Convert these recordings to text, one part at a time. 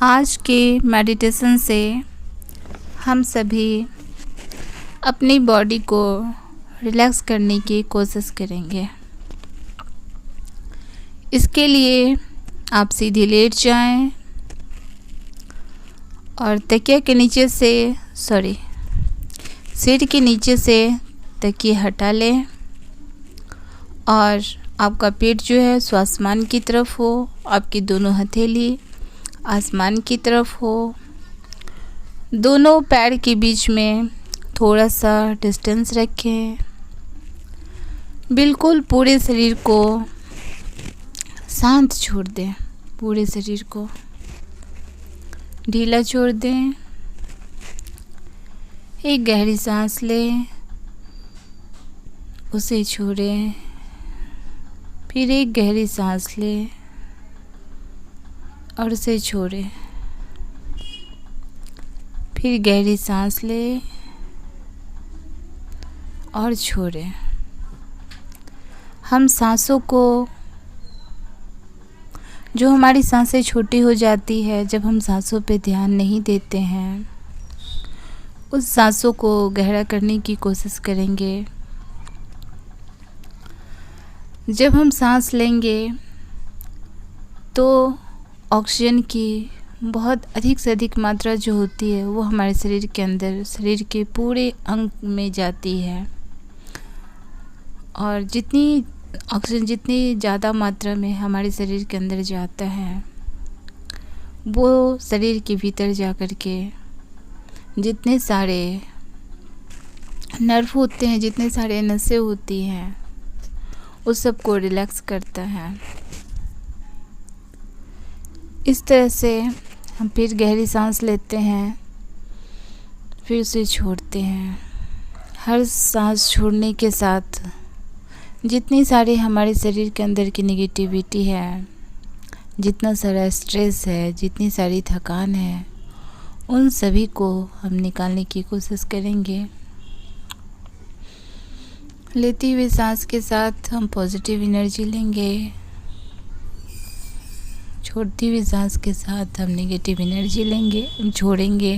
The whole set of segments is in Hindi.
आज के मेडिटेशन से हम सभी अपनी बॉडी को रिलैक्स करने की कोशिश करेंगे। इसके लिए आप सीधे लेट जाएं और तकिया के नीचे से सीट के नीचे से तकिया हटा लें और आपका पेट जो है सो आसमान की तरफ हो, आपकी दोनों हथेली आसमान की तरफ हो। दोनों पैर के बीच में थोड़ा सा डिस्टेंस रखें। बिल्कुल पूरे शरीर को शांत छोड़ दें, पूरे शरीर को ढीला छोड़ दें। एक गहरी सांस लें, उसे छोड़ें, फिर एक गहरी सांस लें और उसे छोड़ें, फिर गहरी सांस लें और छोड़ें। हम सांसों को, जो हमारी सांसें छोटी हो जाती है जब हम सांसों पे ध्यान नहीं देते हैं, उस सांसों को गहरा करने की कोशिश करेंगे। जब हम सांस लेंगे तो ऑक्सीजन की बहुत अधिक से अधिक मात्रा जो होती है वो हमारे शरीर के अंदर, शरीर के पूरे अंग में जाती है। और जितनी ऑक्सीजन जितनी ज़्यादा मात्रा में हमारे शरीर के अंदर जाता है, वो शरीर के भीतर जा कर के जितने सारे नर्व होते हैं, जितने सारे नसें होती हैं, उस सब को रिलैक्स करता है। इस तरह से हम फिर गहरी सांस लेते हैं, फिर उसे छोड़ते हैं। हर सांस छोड़ने के साथ जितनी सारी हमारे शरीर के अंदर की नेगेटिविटी है, जितना सारा स्ट्रेस है, जितनी सारी थकान है, उन सभी को हम निकालने की कोशिश करेंगे। लेती हुई सांस के साथ हम पॉजिटिव एनर्जी लेंगे, छोड़ती हुई सांस के साथ हम नेगेटिव एनर्जी लेंगे, छोड़ेंगे।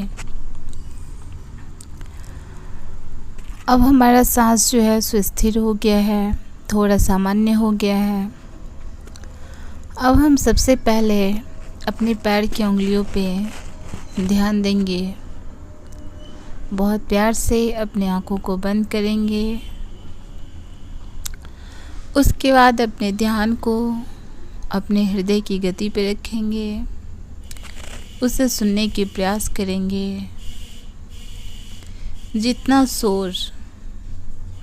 अब हमारा सांस जो है सो स्थिर हो गया है, थोड़ा सामान्य हो गया है। अब हम सबसे पहले अपने पैर की उंगलियों पे ध्यान देंगे। बहुत प्यार से अपनी आँखों को बंद करेंगे। उसके बाद अपने ध्यान को अपने हृदय की गति पर रखेंगे, उसे सुनने की प्रयास करेंगे। जितना शोर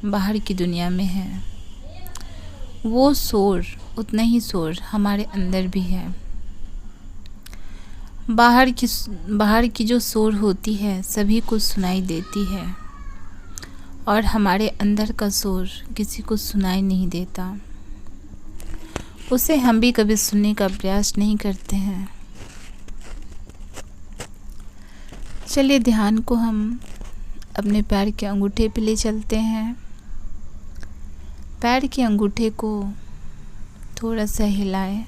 बाहर की दुनिया में है, वो शोर, उतना ही शोर हमारे अंदर भी है। बाहर की जो शोर होती है सभी को सुनाई देती है, और हमारे अंदर का शोर किसी को सुनाई नहीं देता। उसे हम भी कभी सुनने का प्रयास नहीं करते हैं। चलिए ध्यान को हम अपने पैर के अंगूठे पे ले चलते हैं। पैर के अंगूठे को थोड़ा सा हिलाएं,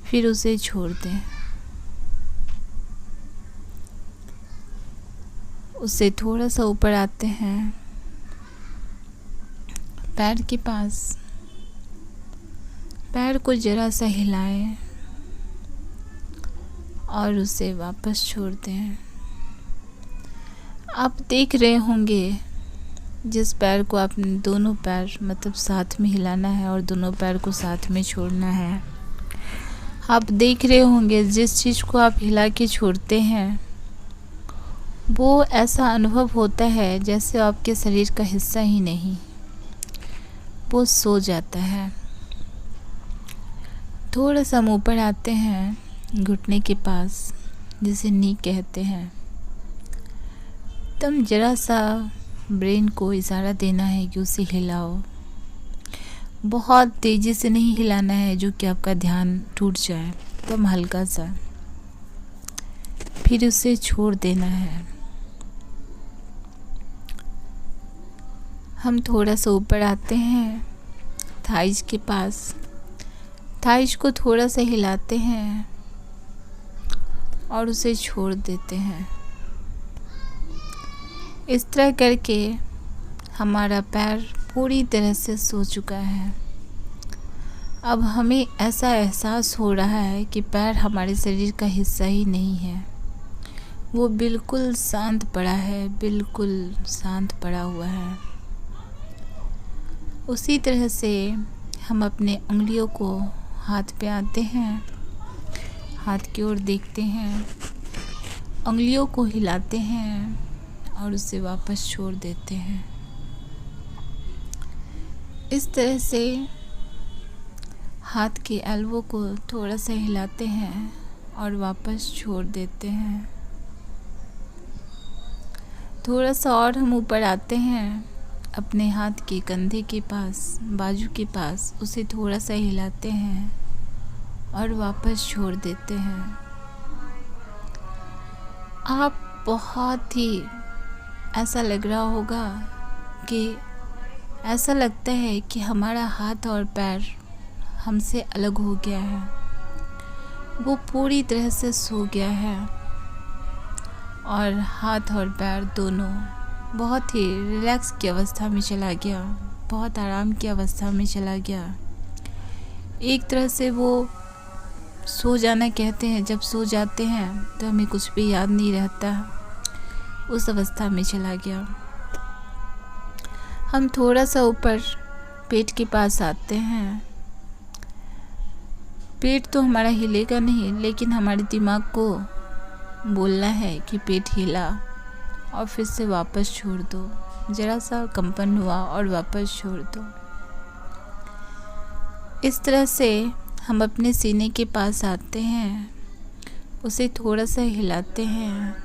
फिर उसे छोड़ दें। उससे थोड़ा सा ऊपर आते हैं, पैर के पास पैर को ज़रा सा हिलाएं और उसे वापस छोड़ दें। आप देख रहे होंगे जिस पैर को आपने दोनों पैर मतलब साथ में हिलाना है और दोनों पैर को साथ में छोड़ना है। आप देख रहे होंगे जिस चीज़ को आप हिला के छोड़ते हैं वो ऐसा अनुभव होता है जैसे आपके शरीर का हिस्सा ही नहीं, वो सो जाता है। थोड़ा सा हम ऊपर आते हैं घुटने के पास, जिसे नी कहते हैं। तब ज़रा सा ब्रेन को इशारा देना है कि उसे हिलाओ। बहुत तेज़ी से नहीं हिलाना है जो कि आपका ध्यान टूट जाए, तब हल्का सा, फिर उसे छोड़ देना है। हम थोड़ा सा ऊपर आते हैं थाइज के पास, थाइज को थोड़ा सा हिलाते हैं और उसे छोड़ देते हैं। इस तरह करके हमारा पैर पूरी तरह से सो चुका है। अब हमें ऐसा एहसास हो रहा है कि पैर हमारे शरीर का हिस्सा ही नहीं है, वो बिल्कुल शांत पड़ा है, बिल्कुल शांत पड़ा हुआ है। उसी तरह से हम अपने उंगलियों को हाथ पे आते हैं, हाथ की ओर देखते हैं, उंगलियों को हिलाते हैं और उसे वापस छोड़ देते हैं। इस तरह से हाथ के एल्बो को थोड़ा सा हिलाते हैं और वापस छोड़ देते हैं। थोड़ा सा और हम ऊपर आते हैं, अपने हाथ के कंधे के पास, बाजू के पास, उसे थोड़ा सा हिलाते हैं और वापस छोड़ देते हैं। आप बहुत ही ऐसा लग रहा होगा कि ऐसा लगता है कि हमारा हाथ और पैर हमसे अलग हो गया है, वो पूरी तरह से सो गया है और हाथ और पैर दोनों बहुत ही रिलैक्स की अवस्था में चला गया, बहुत आराम की अवस्था में चला गया। एक तरह से वो सो जाना कहते हैं, जब सो जाते हैं तो हमें कुछ भी याद नहीं रहता, उस अवस्था में चला गया। हम थोड़ा सा ऊपर पेट के पास आते हैं। पेट तो हमारा हिलेगा नहीं, लेकिन हमारे दिमाग को बोलना है कि पेट हिला और फिर से वापस छोड़ दो। ज़रा सा कंपन हुआ और वापस छोड़ दो। इस तरह से हम अपने सीने के पास आते हैं, उसे थोड़ा सा हिलाते हैं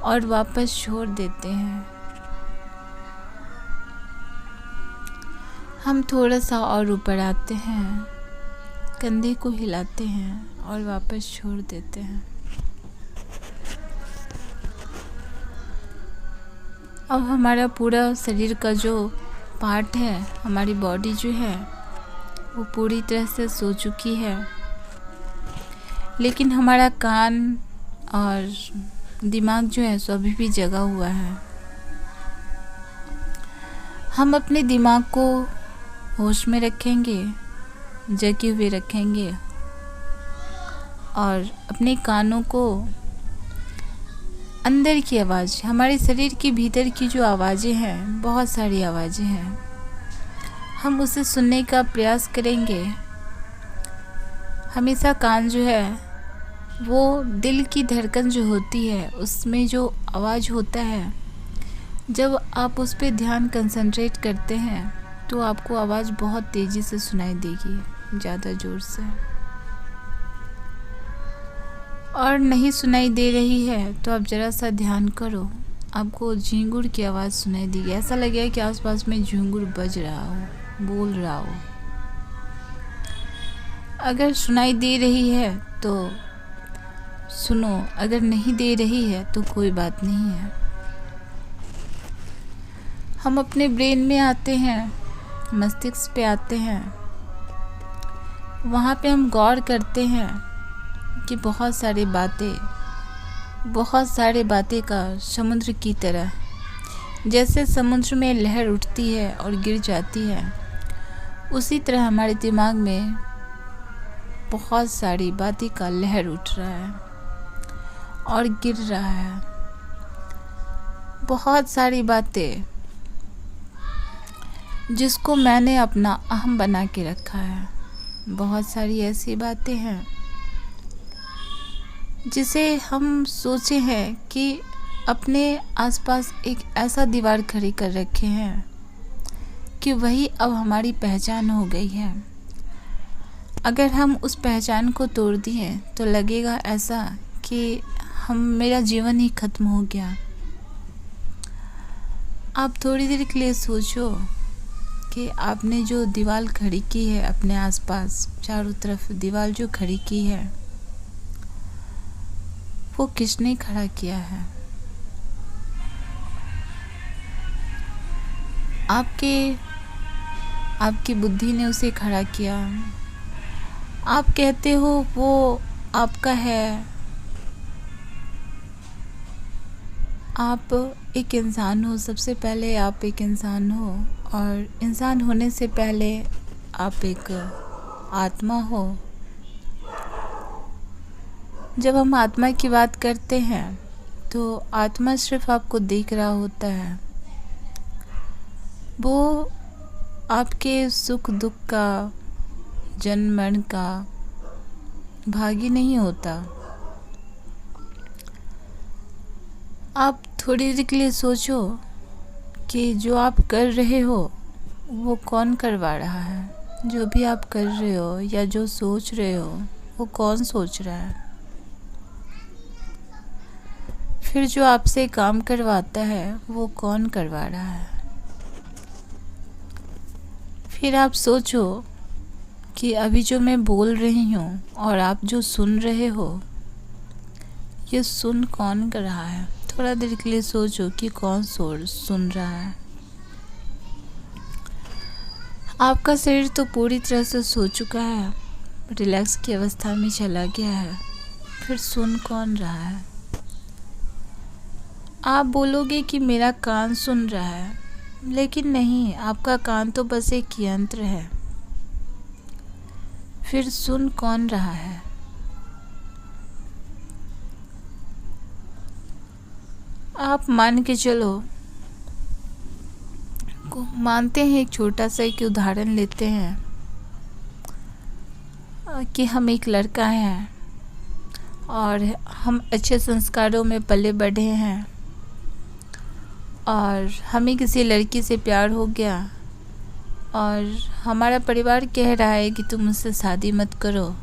और वापस छोड़ देते हैं। हम थोड़ा सा और ऊपर आते हैं, कंधे को हिलाते हैं और वापस छोड़ देते हैं। अब हमारा पूरा शरीर का जो पार्ट है, हमारी बॉडी जो है, वो पूरी तरह से सो चुकी है, लेकिन हमारा कान और दिमाग जो है सो अभी भी जगा हुआ है। हम अपने दिमाग को होश में रखेंगे, जगे हुए रखेंगे और अपने कानों को अंदर की आवाज़, हमारे शरीर के भीतर की जो आवाज़ें हैं, बहुत सारी आवाज़ें हैं, हम उसे सुनने का प्रयास करेंगे। हमेशा कान जो है वो दिल की धड़कन जो होती है, उसमें जो आवाज़ होता है, जब आप उस पर ध्यान कंसंट्रेट करते हैं तो आपको आवाज़ बहुत तेज़ी से सुनाई देगी, ज़्यादा ज़ोर से। और नहीं सुनाई दे रही है तो आप ज़रा सा ध्यान करो, आपको झींगुर की आवाज़ सुनाई देगी। ऐसा लगेगा कि आसपास में झींगुर बज रहा हो, बोल रहा हो। अगर सुनाई दे रही है तो सुनो, अगर नहीं दे रही है तो कोई बात नहीं है। हम अपने ब्रेन में आते हैं, मस्तिष्क पे आते हैं। वहाँ पे हम गौर करते हैं कि बहुत सारी बातें का समुद्र की तरह, जैसे समुद्र में लहर उठती है और गिर जाती है, उसी तरह हमारे दिमाग में बहुत सारी बातें का लहर उठ रहा है और गिर रहा है। बहुत सारी बातें जिसको मैंने अपना अहम बना के रखा है। बहुत सारी ऐसी बातें हैं जिसे हम सोचे हैं कि अपने आसपास एक ऐसा दीवार खड़ी कर रखे हैं कि वही अब हमारी पहचान हो गई है। अगर हम उस पहचान को तोड़ दिए तो लगेगा ऐसा कि मेरा जीवन ही खत्म हो गया। आप थोड़ी देर के लिए सोचो कि आपने जो दीवार खड़ी की है, अपने आसपास चारों तरफ दीवार जो खड़ी की है, वो किसने खड़ा किया है? आपकी बुद्धि ने उसे खड़ा किया। आप कहते हो वो आपका है। आप एक इंसान हो, सबसे पहले आप एक इंसान हो, और इंसान होने से पहले आप एक आत्मा हो। जब हम आत्मा की बात करते हैं तो आत्मा सिर्फ आपको देख रहा होता है, वो आपके सुख दुख का, जन्म मरण का भागी नहीं होता। आप थोड़ी देर के लिए सोचो कि जो आप कर रहे हो वो कौन करवा रहा है। जो भी आप कर रहे हो या जो सोच रहे हो वो कौन सोच रहा है। फिर जो आपसे काम करवाता है वो कौन करवा रहा है। फिर आप सोचो कि अभी जो मैं बोल रही हूँ और आप जो सुन रहे हो, ये सुन कौन कर रहा है। थोड़ा देर के लिए सोचो कि कौन सुन रहा है। आपका शरीर तो पूरी तरह से सो चुका है, रिलैक्स की अवस्था में चला गया है, फिर सुन कौन रहा है। आप बोलोगे कि मेरा कान सुन रहा है, लेकिन नहीं, आपका कान तो बस एक यंत्र है। फिर सुन कौन रहा है। आप मान के चलो, मानते हैं, एक छोटा सा एक उदाहरण लेते हैं कि हम एक लड़का हैं और हम अच्छे संस्कारों में पले बढ़े हैं और हमें किसी लड़की से प्यार हो गया और हमारा परिवार कह रहा है कि तुम मुझसे शादी मत करो,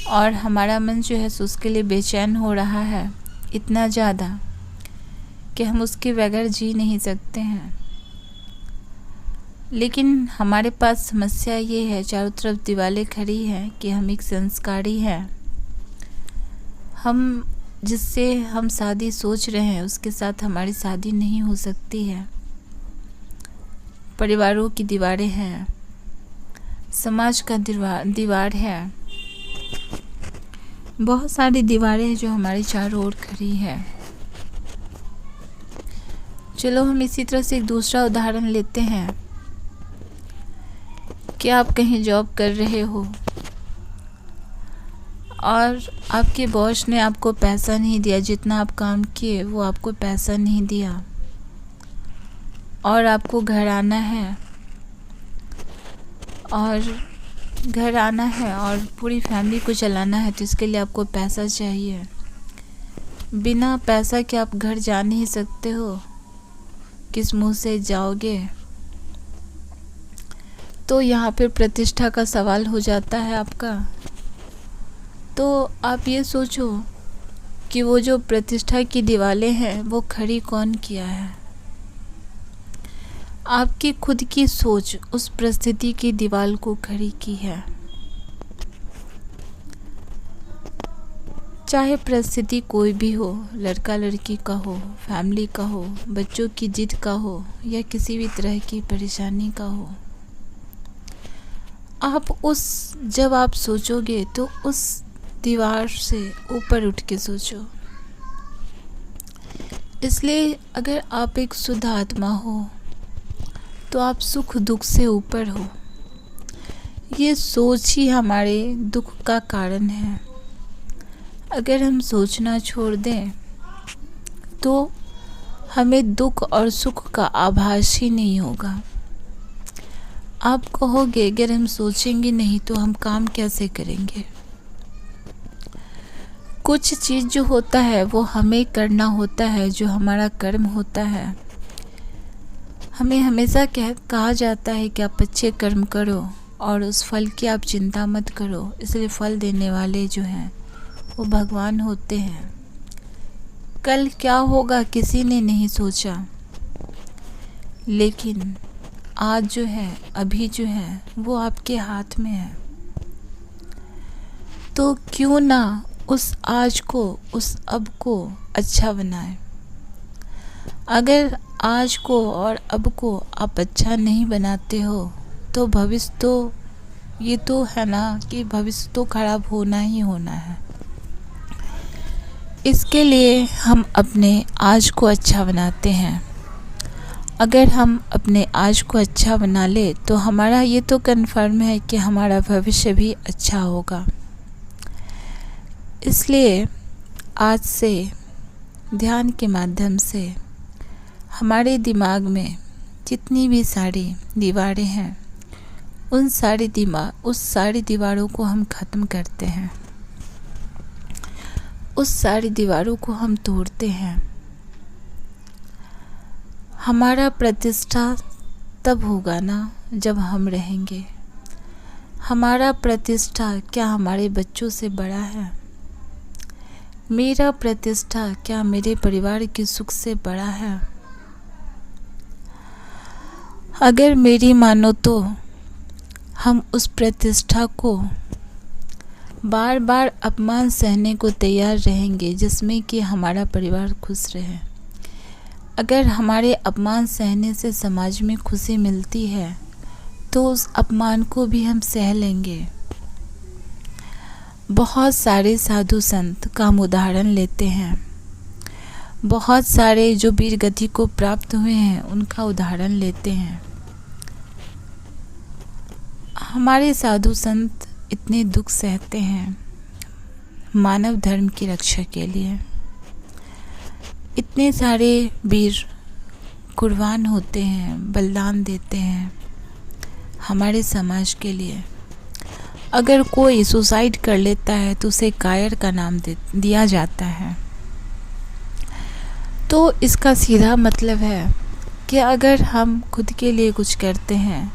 और हमारा मन जो है उसके लिए बेचैन हो रहा है इतना ज़्यादा कि हम उसके बगैर जी नहीं सकते हैं। लेकिन हमारे पास समस्या ये है, चारों तरफ दीवारें खड़ी हैं कि हम एक संस्कारी हैं। हम जिससे हम शादी सोच रहे हैं उसके साथ हमारी शादी नहीं हो सकती है। परिवारों की दीवारें हैं, समाज का दीवार है, बहुत सारी दीवारें हैं जो हमारे चारों ओर खड़ी हैं। चलो हम इसी तरह से एक दूसरा उदाहरण लेते हैं कि आप कहीं जॉब कर रहे हो और आपके बॉस ने आपको पैसा नहीं दिया, जितना आप काम किए वो आपको पैसा नहीं दिया, और आपको घर आना है और पूरी फैमिली को चलाना है, तो इसके लिए आपको पैसा चाहिए। बिना पैसा के आप घर जा नहीं सकते हो, किस मुंह से जाओगे। तो यहाँ पे प्रतिष्ठा का सवाल हो जाता है आपका। तो आप ये सोचो कि वो जो प्रतिष्ठा की दीवारें हैं वो खड़ी कौन किया है। आपकी खुद की सोच उस परिस्थिति की दीवार को खड़ी की है। चाहे परिस्थिति कोई भी हो, लड़का लड़की का हो, फैमिली का हो, बच्चों की जिद का हो, या किसी भी तरह की परेशानी का हो, जब आप सोचोगे तो उस दीवार से ऊपर उठ के सोचो। इसलिए अगर आप एक शुद्ध आत्मा हो तो आप सुख दुख से ऊपर हो। ये सोच ही हमारे दुख का कारण है। अगर हम सोचना छोड़ दें तो हमें दुख और सुख का आभास ही नहीं होगा। आप कहोगे अगर हम सोचेंगे नहीं तो हम काम कैसे करेंगे। कुछ चीज़ जो होता है वो हमें करना होता है, जो हमारा कर्म होता है। हमें हमेशा कहा जाता है कि आप अच्छे कर्म करो और उस फल की आप चिंता मत करो, इसलिए फल देने वाले जो हैं वो भगवान होते हैं। कल क्या होगा किसी ने नहीं सोचा, लेकिन आज जो है, अभी जो है, वो आपके हाथ में है। तो क्यों ना उस आज को, उस अब को अच्छा बनाएं। अगर आज को और अब को आप अच्छा नहीं बनाते हो तो भविष्य तो ये तो है ना कि भविष्य तो खराब होना ही होना है। इसके लिए हम अपने आज को अच्छा बनाते हैं। अगर हम अपने आज को अच्छा बना ले तो हमारा ये तो कन्फर्म है कि हमारा भविष्य भी अच्छा होगा। इसलिए आज से ध्यान के माध्यम से हमारे दिमाग में जितनी भी सारी दीवारें हैं उस सारी दीवारों को हम ख़त्म करते हैं, उस सारी दीवारों को हम तोड़ते हैं। हमारा प्रतिष्ठा तब होगा ना जब हम रहेंगे। हमारा प्रतिष्ठा क्या हमारे बच्चों से बड़ा है? मेरा प्रतिष्ठा क्या मेरे परिवार के सुख से बड़ा है? अगर मेरी मानो तो हम उस प्रतिष्ठा को बार बार अपमान सहने को तैयार रहेंगे जिसमें कि हमारा परिवार खुश रहे। अगर हमारे अपमान सहने से समाज में खुशी मिलती है तो उस अपमान को भी हम सह लेंगे। बहुत सारे साधु संत का हम उदाहरण लेते हैं, बहुत सारे जो वीर गति को प्राप्त हुए हैं उनका उदाहरण लेते हैं। हमारे साधु संत इतने दुख सहते हैं मानव धर्म की रक्षा के लिए। इतने सारे वीर कुर्बान होते हैं, बलिदान देते हैं हमारे समाज के लिए। अगर कोई सुसाइड कर लेता है तो उसे कायर का नाम दिया जाता है। तो इसका सीधा मतलब है कि अगर हम खुद के लिए कुछ करते हैं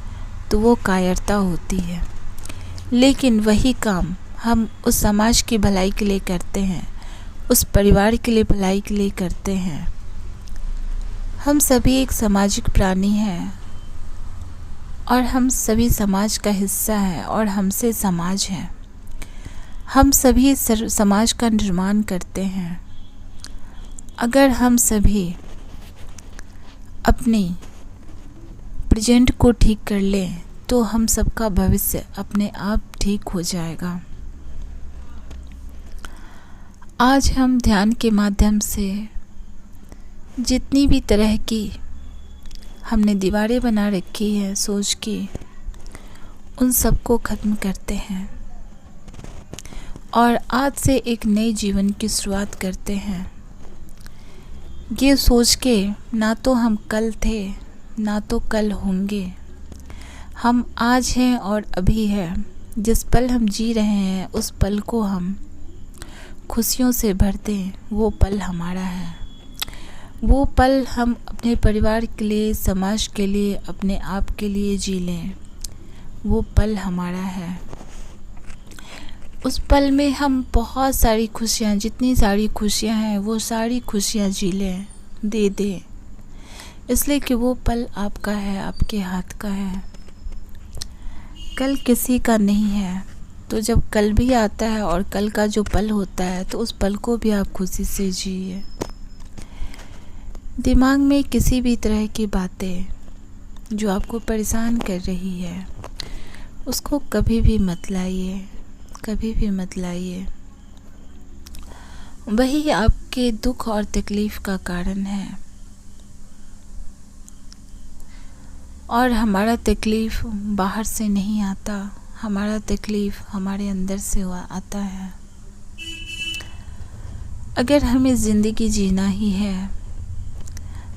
तो वो कायरता होती है, लेकिन वही काम हम उस समाज की भलाई के लिए करते हैं, उस परिवार के लिए भलाई के लिए करते हैं। हम सभी एक सामाजिक प्राणी हैं और हम सभी समाज का हिस्सा हैं और हमसे समाज है। हम सभी समाज का निर्माण करते हैं। अगर हम सभी अपनी प्रेजेंट को ठीक कर लें तो हम सबका भविष्य अपने आप ठीक हो जाएगा। आज हम ध्यान के माध्यम से जितनी भी तरह की हमने दीवारें बना रखी है सोच की, उन सबको ख़त्म करते हैं और आज से एक नए जीवन की शुरुआत करते हैं। ये सोच के ना तो हम कल थे ना तो कल होंगे, हम आज हैं और अभी है। जिस पल हम जी रहे हैं उस पल को हम खुशियों से भर दें, वो पल हमारा है। वो पल हम अपने परिवार के लिए, समाज के लिए, अपने आप के लिए जी लें, वो पल हमारा है। उस पल में हम बहुत सारी खुशियाँ, जितनी सारी खुशियाँ हैं वो सारी खुशियाँ जी लें, दे दें, इसलिए कि वो पल आपका है, आपके हाथ का है। कल किसी का नहीं है, तो जब कल भी आता है और कल का जो पल होता है तो उस पल को भी आप खुशी से जिए। दिमाग में किसी भी तरह की बातें जो आपको परेशान कर रही है उसको कभी भी मत लाइए, कभी भी मत लाइए। वही आपके दुख और तकलीफ़ का कारण है और हमारा तकलीफ़ बाहर से नहीं आता, हमारा तकलीफ़ हमारे अंदर से आता है। अगर हमें ज़िंदगी जीना ही है,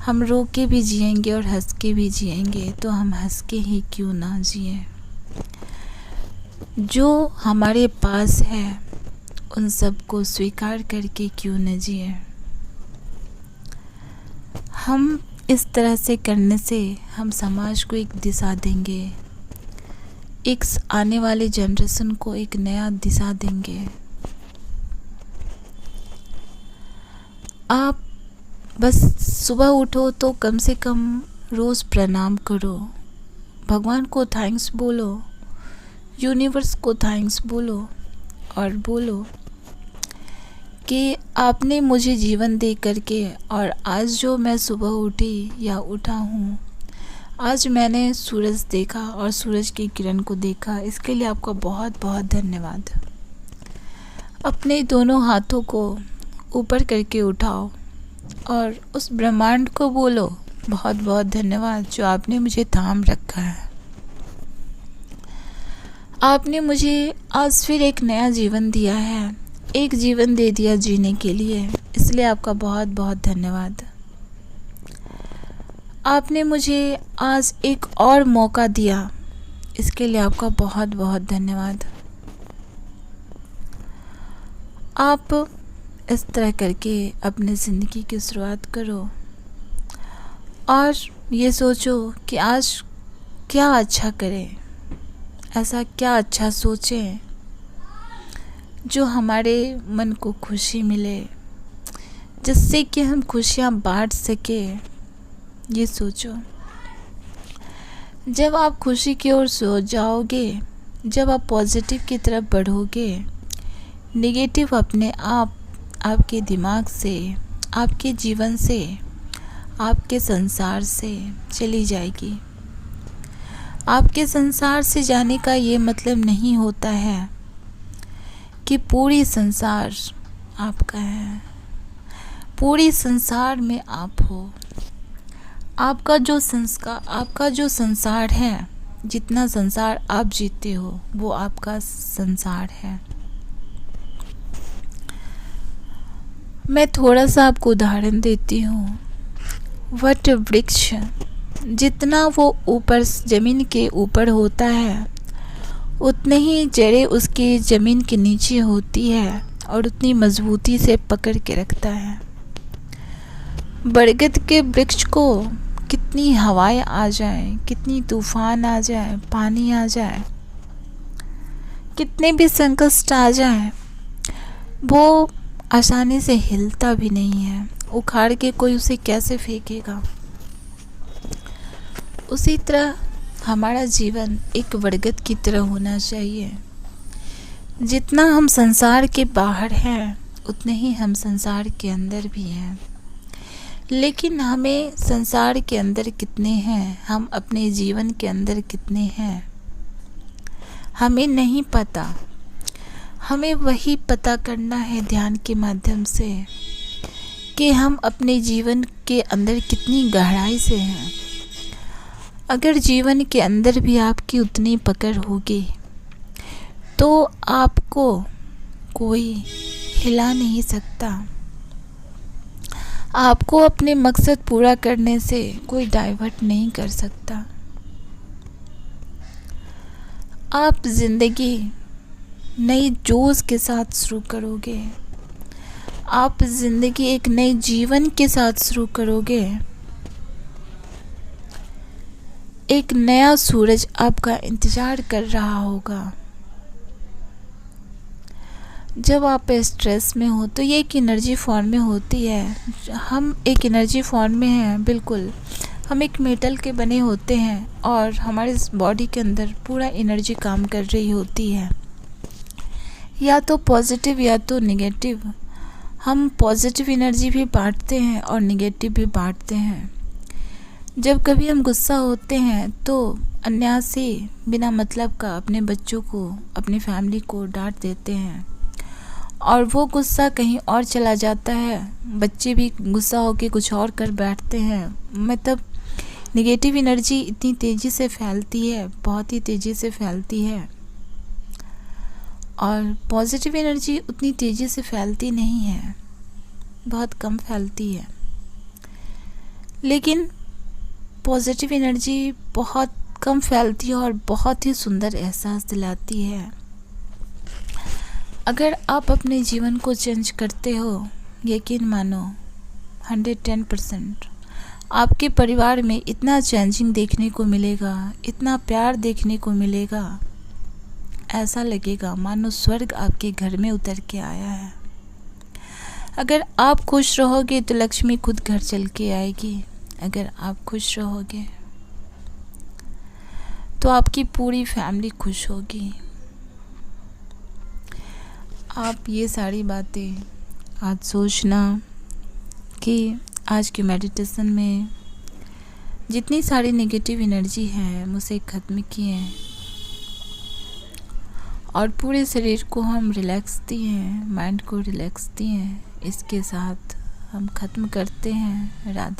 हम रो के भी जिएंगे और हंस के भी जिएंगे, तो हम हंस के ही क्यों ना जिए। जो हमारे पास है उन सब को स्वीकार करके क्यों न जिए। हम इस तरह से करने से हम समाज को एक दिशा देंगे, एक आने वाले जनरेशन को एक नया दिशा देंगे। आप बस सुबह उठो तो कम से कम रोज़ प्रणाम करो, भगवान को थैंक्स बोलो, यूनिवर्स को थैंक्स बोलो और बोलो कि आपने मुझे जीवन दे करके और आज जो मैं सुबह उठी या उठा हूँ, आज मैंने सूरज देखा और सूरज की किरण को देखा, इसके लिए आपका बहुत बहुत धन्यवाद। अपने दोनों हाथों को ऊपर करके उठाओ और उस ब्रह्मांड को बोलो, बहुत बहुत धन्यवाद जो आपने मुझे थाम रखा है। आपने मुझे आज फिर एक नया जीवन दिया है, एक जीवन दे दिया जीने के लिए, इसलिए आपका बहुत बहुत धन्यवाद। आपने मुझे आज एक और मौका दिया, इसके लिए आपका बहुत बहुत धन्यवाद। आप इस तरह करके अपनी ज़िंदगी की शुरुआत करो और ये सोचो कि आज क्या अच्छा करें, ऐसा क्या अच्छा सोचें जो हमारे मन को खुशी मिले, जिससे कि हम खुशियाँ बांट सकें। ये सोचो। जब आप खुशी की ओर सोच जाओगे, जब आप पॉजिटिव की तरफ बढ़ोगे, नेगेटिव अपने आप आपके दिमाग से, आपके जीवन से, आपके संसार से चली जाएगी। आपके संसार से जाने का ये मतलब नहीं होता है कि पूरी संसार आपका है, पूरी संसार में आप हो। आपका जो संसार है, जितना संसार आप जीते हो वो आपका संसार है। मैं थोड़ा सा आपको उदाहरण देती हूँ। वट वृक्ष जितना वो ऊपर ज़मीन के ऊपर होता है, उतने ही जड़ें उसकी ज़मीन के नीचे होती है और उतनी मजबूती से पकड़ के रखता है। बरगद के वृक्ष को कितनी हवाएं आ जाएं, कितनी तूफान आ जाए, पानी आ जाए, कितने भी संकट आ जाए, वो आसानी से हिलता भी नहीं है। उखाड़ के कोई उसे कैसे फेंकेगा। उसी तरह हमारा जीवन एक बरगद की तरह होना चाहिए। जितना हम संसार के बाहर हैं, उतने ही हम संसार के अंदर भी हैं। लेकिन हमें संसार के अंदर कितने हैं, हम अपने जीवन के अंदर कितने हैं, हमें नहीं पता। हमें वही पता करना है ध्यान के माध्यम से कि हम अपने जीवन के अंदर कितनी गहराई से हैं। अगर जीवन के अंदर भी आपकी उतनी पकड़ होगी तो आपको कोई हिला नहीं सकता। आपको अपने मकसद पूरा करने से कोई डाइवर्ट नहीं कर सकता। आप ज़िंदगी नई जोश के साथ शुरू करोगे। आप ज़िंदगी एक नए जीवन के साथ शुरू करोगे। एक नया सूरज आपका इंतज़ार कर रहा होगा। जब आप स्ट्रेस में हो तो ये एक एनर्जी फॉर्म में होती है। हम एक एनर्जी फॉर्म में हैं, बिल्कुल। हम एक मेटल के बने होते हैं और हमारे बॉडी के अंदर पूरा एनर्जी काम कर रही होती है, या तो पॉजिटिव या तो नेगेटिव। हम पॉजिटिव एनर्जी भी बांटते हैं और नेगेटिव भी बांटते हैं। जब कभी हम गुस्सा होते हैं तो अनायासे बिना मतलब का अपने बच्चों को, अपनी फैमिली को डांट देते हैं और वो गुस्सा कहीं और चला जाता है। बच्चे भी गुस्सा होकर कुछ और कर बैठते हैं। मतलब नेगेटिव एनर्जी इतनी तेज़ी से फैलती है, बहुत ही तेज़ी से फैलती है, और पॉजिटिव एनर्जी उतनी तेज़ी से फैलती नहीं है, बहुत कम फैलती है। लेकिन पॉजिटिव एनर्जी बहुत कम फैलती है और बहुत ही सुंदर एहसास दिलाती है। अगर आप अपने जीवन को चेंज करते हो, यकीन मानो 110% आपके परिवार में इतना चेंजिंग देखने को मिलेगा, इतना प्यार देखने को मिलेगा, ऐसा लगेगा मानो स्वर्ग आपके घर में उतर के आया है। अगर आप खुश रहोगे तो लक्ष्मी खुद घर चल के आएगी। अगर आप खुश रहोगे तो आपकी पूरी फैमिली खुश होगी। आप ये सारी बातें आज सोचना कि आज के मेडिटेशन में जितनी सारी नेगेटिव एनर्जी है मुझे ख़त्म किए और पूरे शरीर को हम रिलैक्स दिए हैं, माइंड को रिलैक्स दिए हैं। इसके साथ हम ख़त्म करते हैं। राधे।